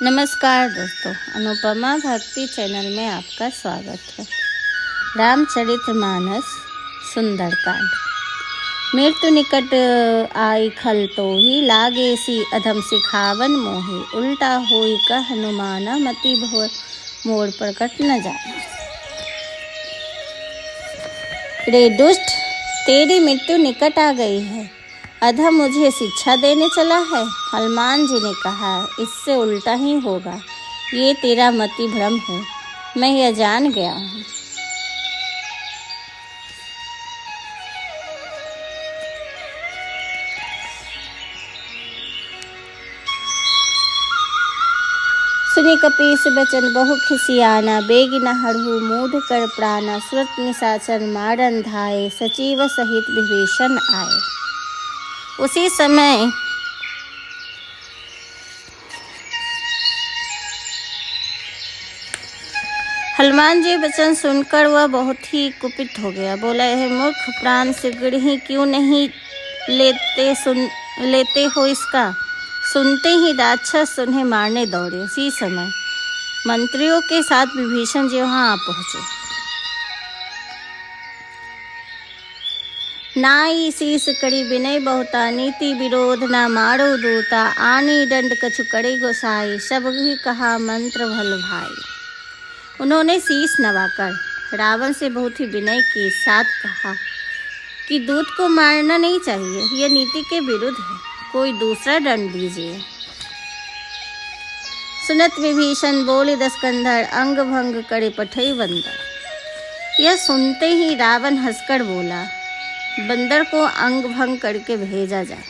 नमस्कार दोस्तों, अनुपमा भक्ति चैनल में आपका स्वागत है। रामचरितमानस सुंदरकांड। मृत्यु निकट आई खल तो ही लागे सी अधम सिखावन मोहे, उल्टा होई का हनुमाना मति भोर मोड़ प्रकट न जाए। रे दुष्ट, तेरी मृत्यु निकट आ गई है। अधम मुझे शिक्षा देने चला है। हनुमान जी ने कहा, इससे उल्टा ही होगा। ये तेरा मति भ्रम है, मैं यह जान गया हूँ। सुनी कपीस बचन बहु खिसियाना, बेगी न हड़हु मूढ़ कर प्राणा। सुरत निशाचर मारन धाये, सचिव सहित विभीषण आए। उसी समय हनुमान जी वचन सुनकर वह बहुत ही कुपित हो गया। बोला, यह मूर्ख प्राण से गृह क्यों नहीं लेते हो इसका। सुनते ही राक्षस उन्हें मारने दौड़े। उसी समय मंत्रियों के साथ विभीषण जी वहां आ पहुंचे। नाई शीस कड़ी विनय बहुता, नीति विरोध ना मारो दूता। आनी दंड कछु कड़े गोसाई, सब ही कहा मंत्र भल भाई। उन्होंने शीस नवाकर रावण से बहुत ही विनय के साथ कहा कि दूत को मारना नहीं चाहिए, यह नीति के विरुद्ध है, कोई दूसरा दंड दीजिए। सुनत विभीषण बोले दस्कंधर, अंग भंग करे पठई बंदर। यह सुनते ही रावण हंसकर बोला, बंदर को अंग भंग करके भेजा जाए।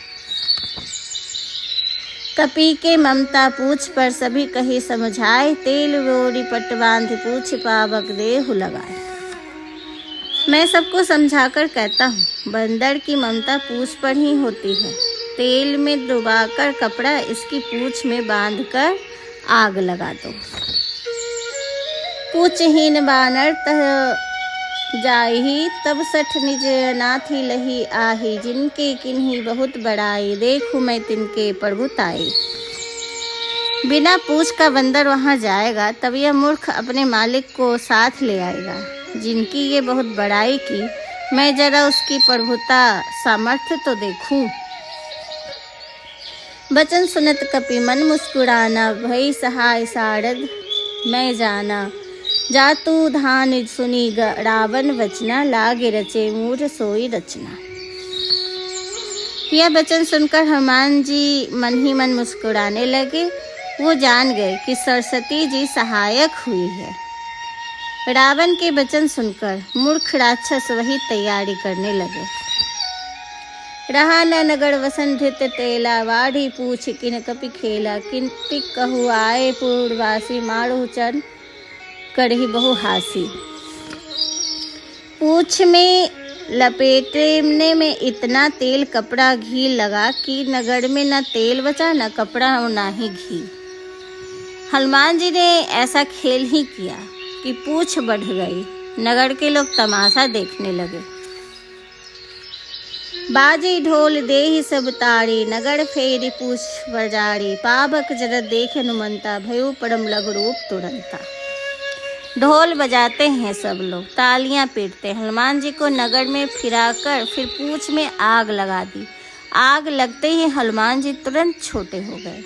कपी के ममता पूछ पर सभी कही समझाए, तेल बोरी पट बांध पूछ पावक देहु लगाए। मैं सबको समझाकर कहता हूँ, बंदर की ममता पूछ पर ही होती है। तेल में डुबाकर कपड़ा इसकी पूछ में बांधकर आग लगा दो। पूछहीन बानर तह जाही, तब सठ निज नाथी लही आही। जिनके किन्हीं बहुत बड़ाई, देखूं मैं तिनके प्रभुताई। बिना पूछ का बंदर वहां जाएगा, तब यह मूर्ख अपने मालिक को साथ ले आएगा। जिनकी ये बहुत बड़ाई की, मैं जरा उसकी प्रभुता सामर्थ्य तो देखूं। बचन सुनत कपि मन मुस्कुराना, भई सहाय सारद मैं जाना। जातु धान सुनी रावण वचना, लागे रचे मूढ़ सोई रचना। यह वचन सुनकर हनुमान जी मन ही मन मुस्कुराने लगे। वो जान गए कि सरस्वती जी सहायक हुई है। रावण के वचन सुनकर मूर्ख राक्षस वही तैयारी करने लगे। रहा न नगर वसन धृत तेला, वाढ़ी पूछ किन कपि खेला। किंति कहु आए पूर्ववासी, मारो चन कड़ही बहु हासी। पूछ में लपेटने में इतना तेल कपड़ा घी लगा कि नगर में न तेल बचा, न कपड़ा और न ही घी। हनुमान जी ने ऐसा खेल ही किया कि पूछ बढ़ गई। नगर के लोग तमाशा देखने लगे। बाजी ढोल देहि सब ताड़ी, नगर फेरी पूछ बजाड़ी। पावक जरत देख हनुमंता, भयो परम लघु रूप तुरंता। ढोल बजाते हैं सब लोग, तालियां पीटते। हनुमान जी को नगर में फिराकर फिर पूछ में आग लगा दी। आग लगते ही हनुमान जी तुरंत छोटे हो गए।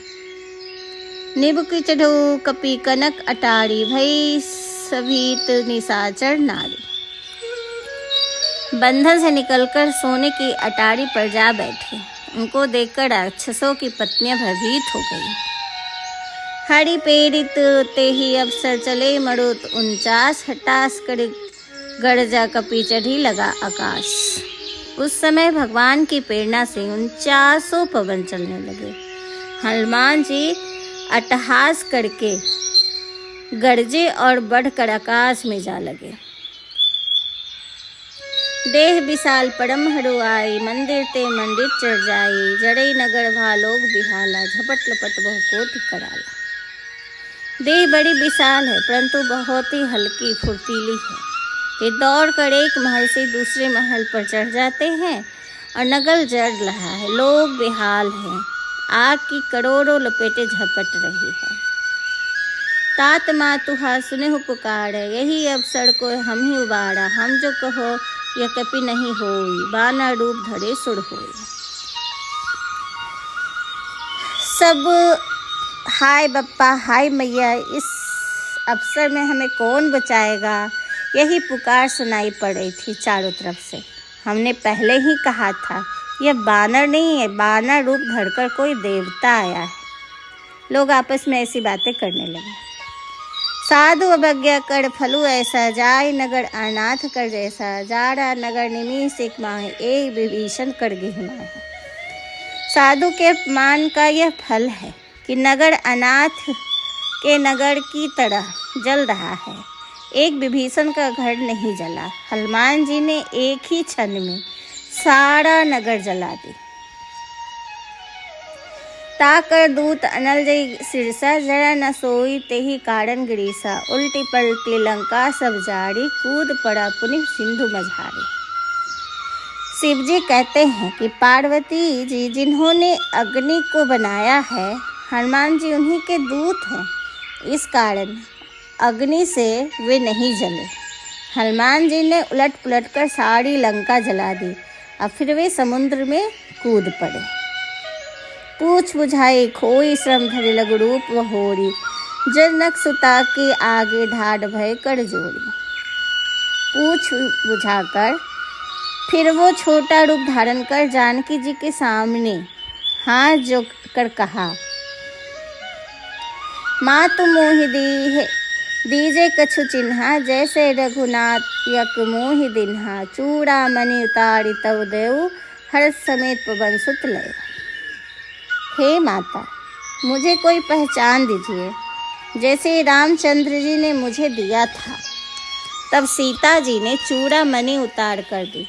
निब की चढ़ऊ कपि कनक अटारी, भई सभीत निशाचर नारी। बंधन से निकलकर सोने की अटारी पर जा बैठे। उनको देखकर राक्षसों की पत्नियां भयभीत हो गई। हरि पेरित ते ही अवसर चले, मरुत 49 हटास कर गरजा कपि चढ़ी लगा आकाश। उस समय भगवान की प्रेरणा से 49 पवन चलने लगे। हनुमान जी अट्टहास करके गरजे और बढ़कर आकाश में जा लगे। देह विशाल परम हरुआई, मंदिर ते मंदिर चढ़ जाई। जड़ई नगर भालोग बिहाला, झपट लपट बहु कोटि कराला। देह बड़ी विशाल है, परंतु बहुत ही हल्की फुर्तीली है। ये दौड़ कर एक महल से दूसरे महल पर चढ़ जाते हैं और नगर जड़ रहा है। लोग बेहाल हैं। आग की करोड़ों लपेटें झपट रही है। तात मातुहा सुनेहु पुकार, यही अवसर को हम ही उबारा, हम जो कहो यह कपि नहीं होई, बानर रूप धरे सुर होई। सब हाय बप्पा हाय मैया, इस अवसर में हमें कौन बचाएगा, यही पुकार सुनाई पड़ रही थी चारों तरफ से। हमने पहले ही कहा था यह बानर नहीं है, बानर रूप धरकर कोई देवता आया है। लोग आपस में ऐसी बातें करने लगे। साधु अवज्ञा कर फलु ऐसा, जाय नगर अनाथ कर जैसा, जाड़ा नगर निमिष एक माह, एक विभीषण कर गिहमा। साधु के अपमान का यह फल है कि नगर अनाथ के नगर की तरह जल रहा है, एक विभीषण का घर नहीं जला। हनुमान जी ने एक ही क्षण में सारा नगर जला दी। ताकर दूत अनल जई सिरसा, जरा न सोई तेहि कारण गिरीसा, उल्टी पलटी लंका सब जारी, कूद पड़ा पुनि सिंधु मझारी। शिव जी कहते हैं कि पार्वती जी जिन्होंने अग्नि को बनाया है, हनुमान जी उन्हीं के दूत हैं, इस कारण अग्नि से वे नहीं जले। हनुमान जी ने उलट पुलट कर सारी लंका जला दी और फिर वे समुद्र में कूद पड़े। पूछ बुझाई खोई श्रम धरि लघु रूप वहोरी, जनक सुता के आगे ढाढ़ भय कर जोड़ी। पूछ बुझाकर फिर वो छोटा रूप धारण कर जानकी जी के सामने हाथ जोड़ कर कहा, माँ तुम मोहि दीजे कछु चिन्हा, जैसे रघुनाथ यक मोहि दिन्हा, चूड़ा मणि उतारी तव देव, हर्ष समेत पवन सुत लय। हे माता, मुझे कोई पहचान दीजिए, जैसे रामचंद्र जी ने मुझे दिया था। तब सीता जी ने चूड़ा मणि उतार कर दी।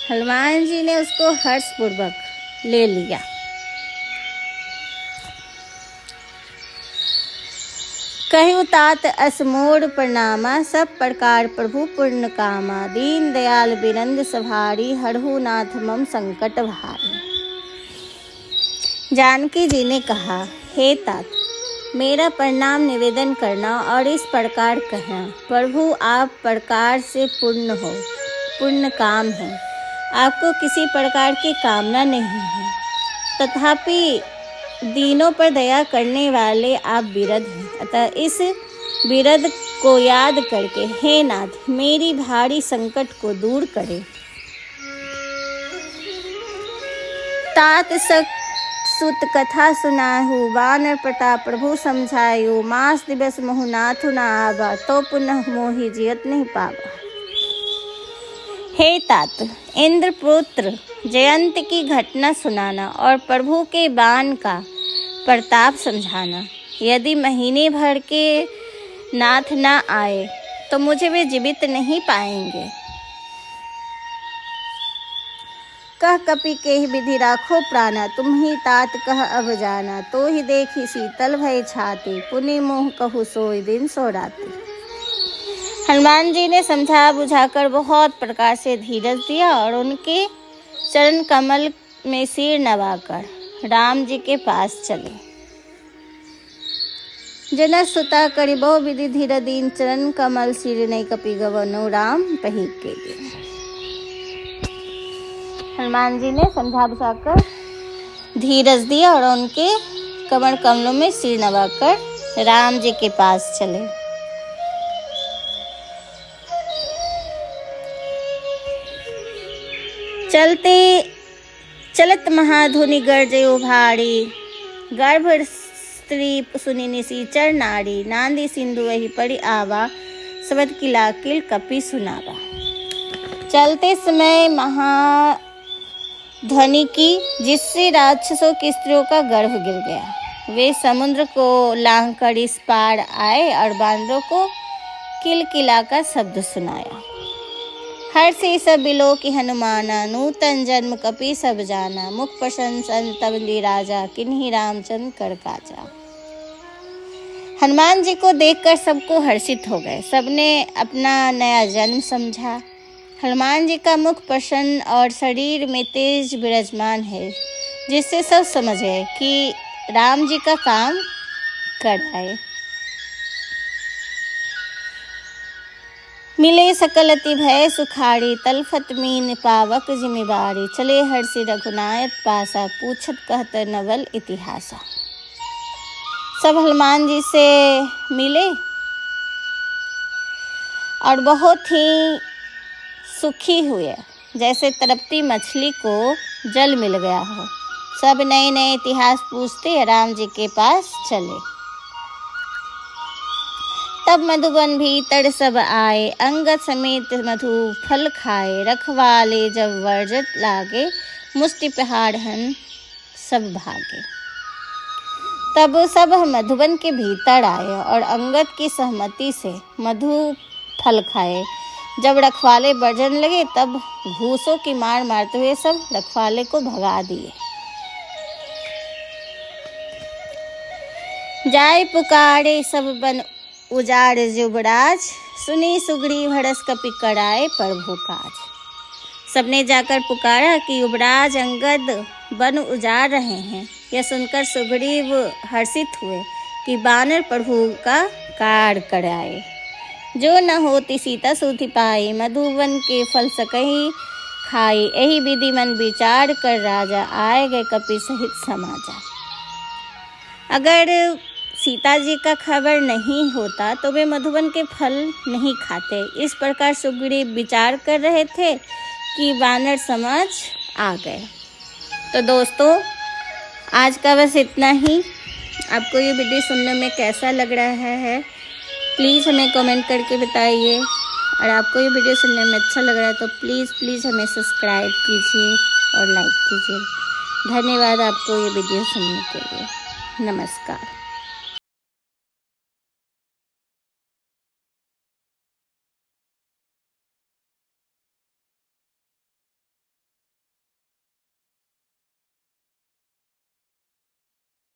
हनुमान जी ने उसको हर्षपूर्वक ले लिया। कहु तात असमोड़ प्रणामा, सब प्रकार प्रभु पुण्य कामा, दीन दयाल बिनंद सभारी, हरहु नाथ मम संकट भारी। जानकी जी ने कहा, हे तात, मेरा प्रणाम निवेदन करना और इस प्रकार कहना, प्रभु आप प्रकार से पूर्ण हो, पुण्य काम है, आपको किसी प्रकार की कामना नहीं है, तथापि दीनों पर दया करने वाले आप विरध हैं। अतः इस विरध को याद करके हे नाथ मेरी भारी संकट को दूर करें। तात सुत कथा सुनाहु, बानर प्रताप प्रभु समझायु, मास दिवस मोहु नाथु न आवा, तो पुनः मोहि जियत नहीं पावा। हे तात, इंद्रपुत्र जयंत की घटना सुनाना और प्रभु के बाण का प्रताप समझाना। यदि महीने भर के नाथ न आए तो मुझे वे जीवित नहीं पाएंगे। कह कपि के ही विधि राखो प्राणा, तुम ही तात कह अब जाना, तो ही देखी शीतल भय छाती, पुनि मोह कहु सोई दिन सो राती। हनुमान जी ने समझा बुझाकर बहुत प्रकार से धीरज दिया और उनके चरण कमल में सिर नवाकर राम जी के पास चले। जनक सुता करि बहु विधि धीर दीन, चरण कमल सिर नहीं कपि गवनु, राम पही के दिन। हनुमान जी ने समझा बुझाकर धीरज दिया और उनके कमल कमलों में सिर नवाकर राम जी के पास चले। चलते चलत महाधुनि गर्जयो भारी, गर्भ स्त्री सुनि निसीचर नारी, नांदी सिंधु वही पड़ी आवा, सबद किला किल कपि सुनावा। चलते समय महाध्वनि की, जिससे राक्षसों की स्त्रियों का गर्भ गिर गया। वे समुद्र को लांघकर इस पार आए और बांदरों को किलकिला का शब्द सुनाया। हर से सब बिलो की हनुमाना, नूतन जन्म कपि सब जाना, मुख प्रशंसन तब राजा, किन्हीं रामचंद्र कर काजा। हनुमान जी को देखकर सबको हर्षित हो गए, सबने अपना नया जन्म समझा। हनुमान जी का मुख प्रसन्न और शरीर में तेज विराजमान है, जिससे सब समझ गए कि राम जी का काम कर आए। मिले सकल अति भय सुखाड़ी, तलफत मीन पावक जिम्मेवारी। चले हर्षि रघुनायक पासा, पूछत कहत नवल इतिहासा। सब हनुमान जी से मिले और बहुत ही सुखी हुए, जैसे तड़पती मछली को जल मिल गया हो। सब नए नए इतिहास पूछते राम जी के पास चले। तब मधुबन भीतर सब आए, अंगद समेत मधु फल खाए। रखवाले जब वर्जत लागे, मुष्टि पहाड़न सब भागे। तब सब मधुबन के भीतर आए और अंगद की सहमति से मधु फल खाए। जब रखवाले बरजन लगे तब घूसों की मार मारते हुए सब रखवाले को भगा दिए। जाय पुकारे सब बन उजाड़ युवराज, सुनी सुग्रीव हरस कपि कराए प्रभु काज। सबने जाकर पुकारा कि युवराज अंगद वन उजाड़ रहे हैं। यह सुनकर सुग्रीव हर्षित हुए कि वानर प्रभु का कार्य कराए। जो न होती सीता सुधि पाई, मधुवन के फल सकहि खाई। यही विधि मन विचार कर राजा, आए गए कपि सहित समाजा। अगर सीता जी का खबर नहीं होता तो वे मधुबन के फल नहीं खाते। इस प्रकार सुग्रीव विचार कर रहे थे कि वानर समझ आ गए। तो दोस्तों, आज का बस इतना ही। आपको ये वीडियो सुनने में कैसा लग रहा है प्लीज़ हमें कमेंट करके बताइए। और आपको ये वीडियो सुनने में अच्छा लग रहा है तो प्लीज़ हमें सब्सक्राइब कीजिए और लाइक कीजिए। धन्यवाद आपको ये वीडियो सुनने के लिए। नमस्कार।